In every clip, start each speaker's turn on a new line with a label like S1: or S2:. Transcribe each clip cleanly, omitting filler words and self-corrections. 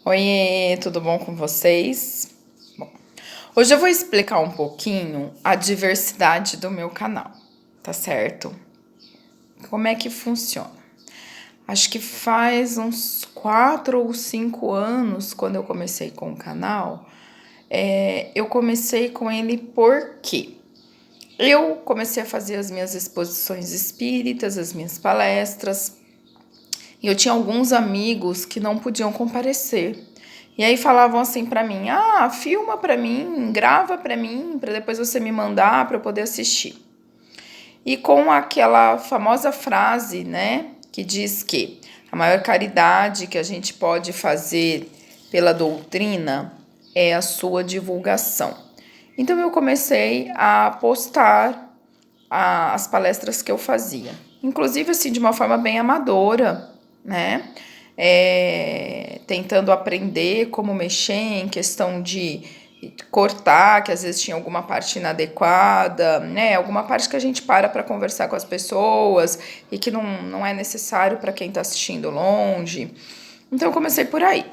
S1: Oiê, tudo bom com vocês? Bom, hoje eu vou explicar um pouquinho a diversidade do meu canal, tá certo? Como é que funciona? Acho que faz uns 4 ou 5 anos, quando eu comecei com o canal, eu comecei com ele porque eu comecei a fazer as minhas exposições espíritas, as minhas palestras, e eu tinha alguns amigos que não podiam comparecer. E aí falavam assim pra mim: "Ah, filma pra mim, grava pra mim, pra depois você me mandar pra eu poder assistir". E com aquela famosa frase, né, que diz que a maior caridade que a gente pode fazer pela doutrina é a sua divulgação. Então eu comecei a postar as palestras que eu fazia, inclusive assim de uma forma bem amadora, né? Tentando aprender como mexer em questão de cortar, que às vezes tinha alguma parte inadequada, né? Alguma parte que a gente para conversar com as pessoas e que não é necessário para quem está assistindo longe. Então eu comecei por aí.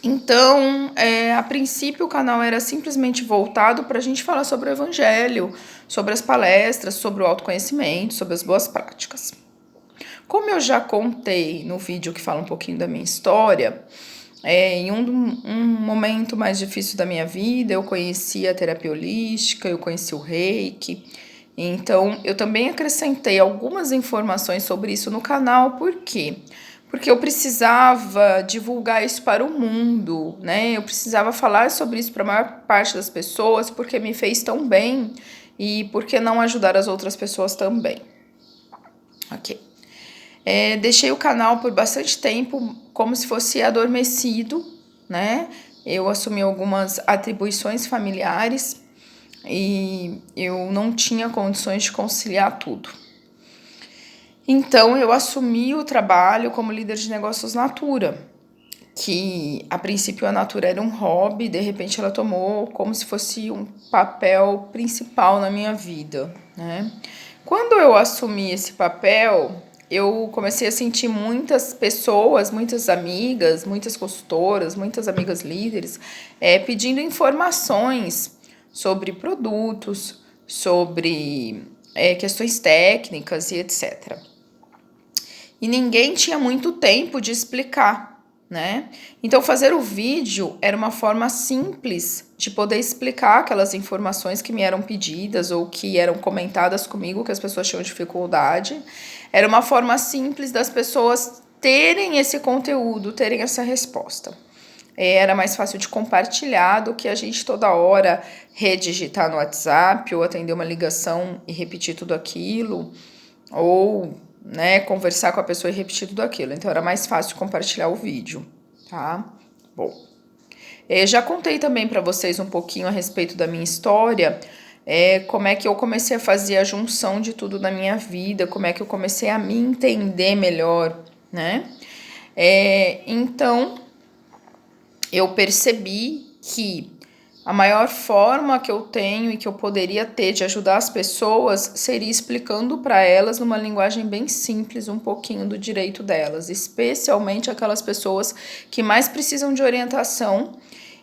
S1: Então, a princípio o canal era simplesmente voltado para a gente falar sobre o evangelho, sobre as palestras, sobre o autoconhecimento, sobre as boas práticas. Como eu já contei no vídeo que fala um pouquinho da minha história, em um momento mais difícil da minha vida, eu conheci a terapia holística, eu conheci o Reiki. Então, eu também acrescentei algumas informações sobre isso no canal, por quê? Porque eu precisava divulgar isso para o mundo, né? Eu precisava falar sobre isso para a maior parte das pessoas, porque me fez tão bem e por que não ajudar as outras pessoas também. Ok. Deixei o canal por bastante tempo como se fosse adormecido, né? Eu assumi algumas atribuições familiares e eu não tinha condições de conciliar tudo. Então eu assumi o trabalho como líder de negócios Natura, que a princípio a Natura era um hobby, de repente ela tomou como se fosse um papel principal na minha vida, né? Quando eu assumi esse papel, eu comecei a sentir muitas pessoas, muitas amigas, muitas consultoras, muitas amigas líderes, pedindo informações sobre produtos, sobre questões técnicas e etc. E ninguém tinha muito tempo de explicar, né? Então fazer o vídeo era uma forma simples de poder explicar aquelas informações que me eram pedidas ou que eram comentadas comigo, que as pessoas tinham dificuldade. Era uma forma simples das pessoas terem esse conteúdo, terem essa resposta. Era mais fácil de compartilhar do que a gente toda hora redigitar no WhatsApp ou atender uma ligação e repetir tudo aquilo, ou né, conversar com a pessoa e repetir tudo aquilo. Então era mais fácil compartilhar o vídeo, tá? Bom, já contei também para vocês um pouquinho a respeito da minha história, como é que eu comecei a fazer a junção de tudo na minha vida, como é que eu comecei a me entender melhor, né? Então, eu percebi que a maior forma que eu tenho e que eu poderia ter de ajudar as pessoas seria explicando para elas numa linguagem bem simples um pouquinho do direito delas, especialmente aquelas pessoas que mais precisam de orientação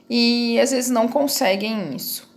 S1: e às vezes não conseguem isso.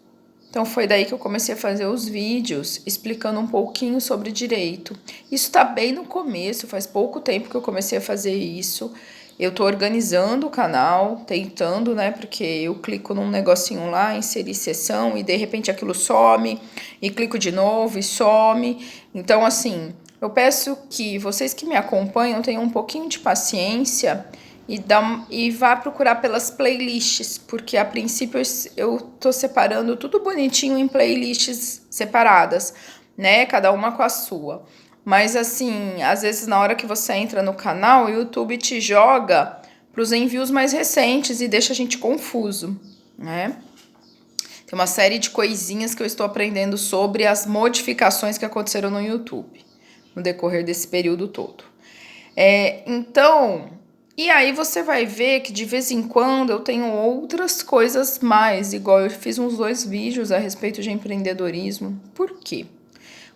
S1: Então foi daí que eu comecei a fazer os vídeos explicando um pouquinho sobre direito. Isso está bem no começo, faz pouco tempo que eu comecei a fazer isso. Eu tô organizando o canal, tentando, né? Porque eu clico num negocinho lá, inserir sessão e de repente aquilo some, e clico de novo e some. Então, assim, eu peço que vocês que me acompanham tenham um pouquinho de paciência e vá procurar pelas playlists, porque a princípio eu tô separando tudo bonitinho em playlists separadas, né? Cada uma com a sua. Mas assim, às vezes na hora que você entra no canal, o YouTube te joga para os envios mais recentes e deixa a gente confuso, né? Tem uma série de coisinhas que eu estou aprendendo sobre as modificações que aconteceram no YouTube no decorrer desse período todo. Então, e aí você vai ver que de vez em quando eu tenho outras coisas mais, igual eu fiz uns 2 vídeos a respeito de empreendedorismo. Por quê?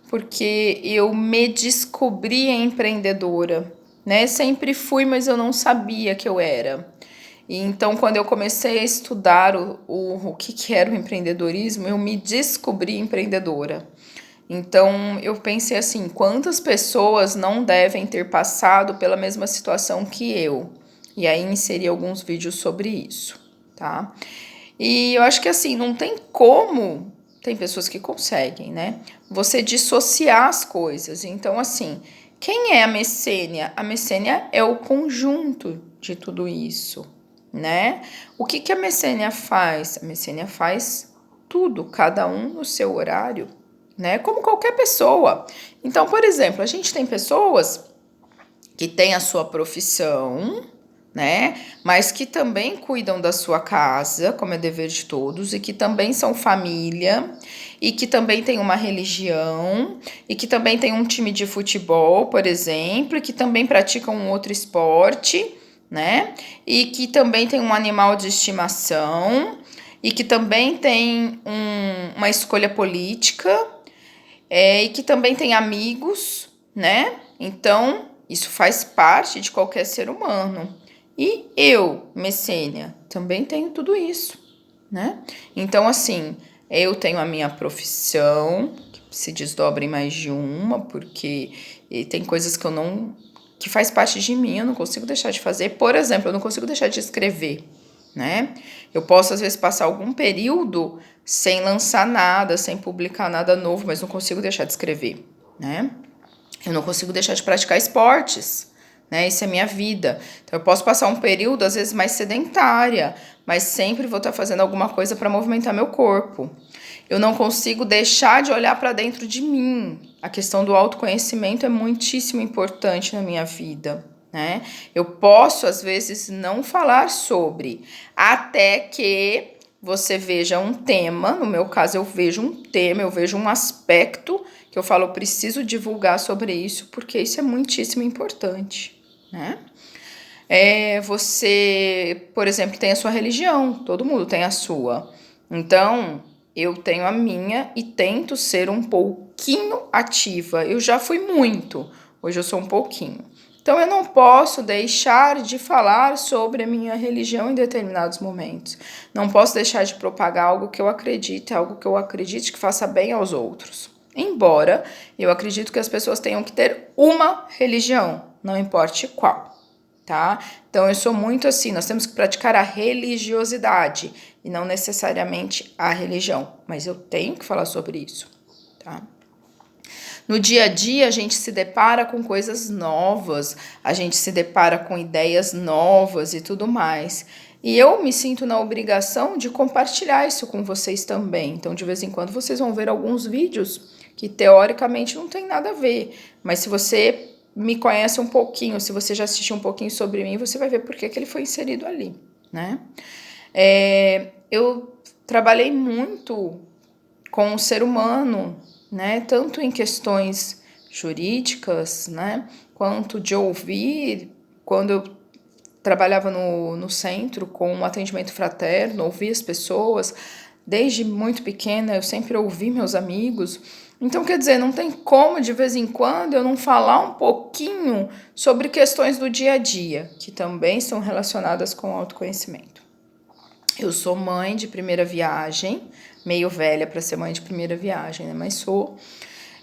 S1: Porque eu me descobri empreendedora, né? Sempre fui, mas eu não sabia que eu era. E então, quando eu comecei a estudar o que era o empreendedorismo, eu me descobri empreendedora. Então, eu pensei assim, quantas pessoas não devem ter passado pela mesma situação que eu? E aí, inseri alguns vídeos sobre isso, tá? E eu acho que assim, não tem como, tem pessoas que conseguem, né? Você dissociar as coisas. Então, assim, quem é a mecênia? A mecênia é o conjunto de tudo isso, né? O que a mecênia faz? A mecênia faz tudo, cada um no seu horário, né? Como qualquer pessoa. Então, por exemplo, a gente tem pessoas que têm a sua profissão, né? Mas que também cuidam da sua casa, como é dever de todos, e que também são família, e que também tem uma religião, e que também tem um time de futebol, por exemplo, e que também praticam um outro esporte, né? E que também tem um animal de estimação, e que também tem uma escolha política, e que também tem amigos, né? Então, isso faz parte de qualquer ser humano. E eu, Messênia, também tenho tudo isso, né? Então, assim, eu tenho a minha profissão, que se desdobra em mais de uma, porque tem coisas que eu não... que faz parte de mim, eu não consigo deixar de fazer. Por exemplo, eu não consigo deixar de escrever, né? Eu posso, às vezes, passar algum período sem lançar nada, sem publicar nada novo, mas não consigo deixar de escrever, né? Eu não consigo deixar de praticar esportes, né? Isso é minha vida. Então, eu posso passar um período, às vezes, mais sedentária, mas sempre vou estar fazendo alguma coisa para movimentar meu corpo. Eu não consigo deixar de olhar para dentro de mim. A questão do autoconhecimento é muitíssimo importante na minha vida, né? Eu posso, às vezes, não falar sobre, até que você veja um tema. No meu caso, eu vejo um tema, eu vejo um aspecto que eu falo, eu preciso divulgar sobre isso, porque isso é muitíssimo importante, né? Você, por exemplo, tem a sua religião, todo mundo tem a sua. Então, eu tenho a minha e tento ser um pouquinho ativa. Eu já fui muito, hoje eu sou um pouquinho. Então, eu não posso deixar de falar sobre a minha religião em determinados momentos. Não posso deixar de propagar algo que eu acredite, algo que eu acredite que faça bem aos outros. Embora eu acredito que as pessoas tenham que ter uma religião, não importe qual, tá? Então, eu sou muito assim, nós temos que praticar a religiosidade e não necessariamente a religião, mas eu tenho que falar sobre isso, tá? No dia a dia, a gente se depara com coisas novas, a gente se depara com ideias novas e tudo mais. E eu me sinto na obrigação de compartilhar isso com vocês também. Então, de vez em quando, vocês vão ver alguns vídeos que, teoricamente, não tem nada a ver. Mas se você me conhece um pouquinho, se você já assistiu um pouquinho sobre mim, você vai ver por que ele foi inserido ali, né? Eu trabalhei muito com o ser humano, né? Tanto em questões jurídicas, né? Quanto de ouvir, quando eu trabalhava no centro com um atendimento fraterno, ouvi as pessoas, desde muito pequena eu sempre ouvi meus amigos. Então, quer dizer, não tem como de vez em quando eu não falar um pouquinho sobre questões do dia a dia, que também são relacionadas com o autoconhecimento. Eu sou mãe de primeira viagem, meio velha para ser mãe de primeira viagem, né? Mas sou.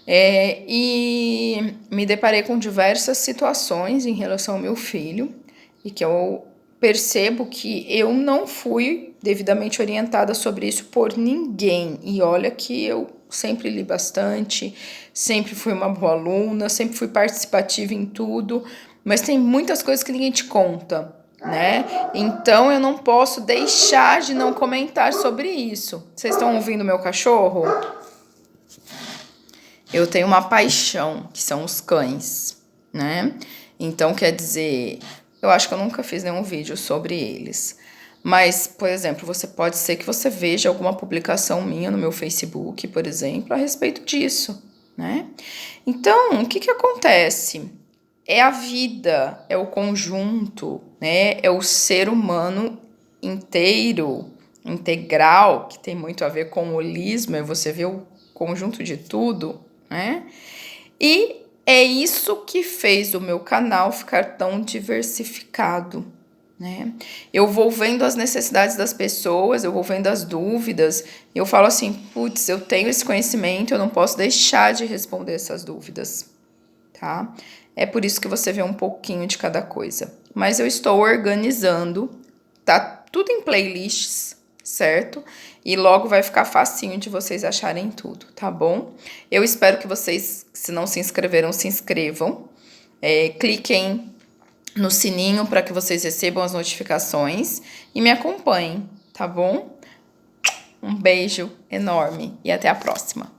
S1: E me deparei com diversas situações em relação ao meu filho, e que eu percebo que eu não fui devidamente orientada sobre isso por ninguém. E olha que eu sempre li bastante, sempre fui uma boa aluna, sempre fui participativa em tudo, mas tem muitas coisas que ninguém te conta, né? Então eu não posso deixar de não comentar sobre isso. Vocês estão ouvindo meu cachorro? Eu tenho uma paixão, que são os cães, né? Então, quer dizer, eu acho que eu nunca fiz nenhum vídeo sobre eles. Mas, por exemplo, pode ser que você veja alguma publicação minha no meu Facebook, por exemplo, a respeito disso, né? Então, o que acontece? É a vida, é o conjunto, né? É o ser humano inteiro, integral, que tem muito a ver com o holismo, é você ver o conjunto de tudo, né? E é isso que fez o meu canal ficar tão diversificado, né? Eu vou vendo as necessidades das pessoas, eu vou vendo as dúvidas, e eu falo assim, putz, eu tenho esse conhecimento, eu não posso deixar de responder essas dúvidas, tá? É por isso que você vê um pouquinho de cada coisa. Mas eu estou organizando, tá tudo em playlists, certo? E logo vai ficar facinho de vocês acharem tudo, tá bom? Eu espero que vocês, se não se inscreveram, se inscrevam. Cliquem no sininho para que vocês recebam as notificações e me acompanhem, tá bom? Um beijo enorme e até a próxima!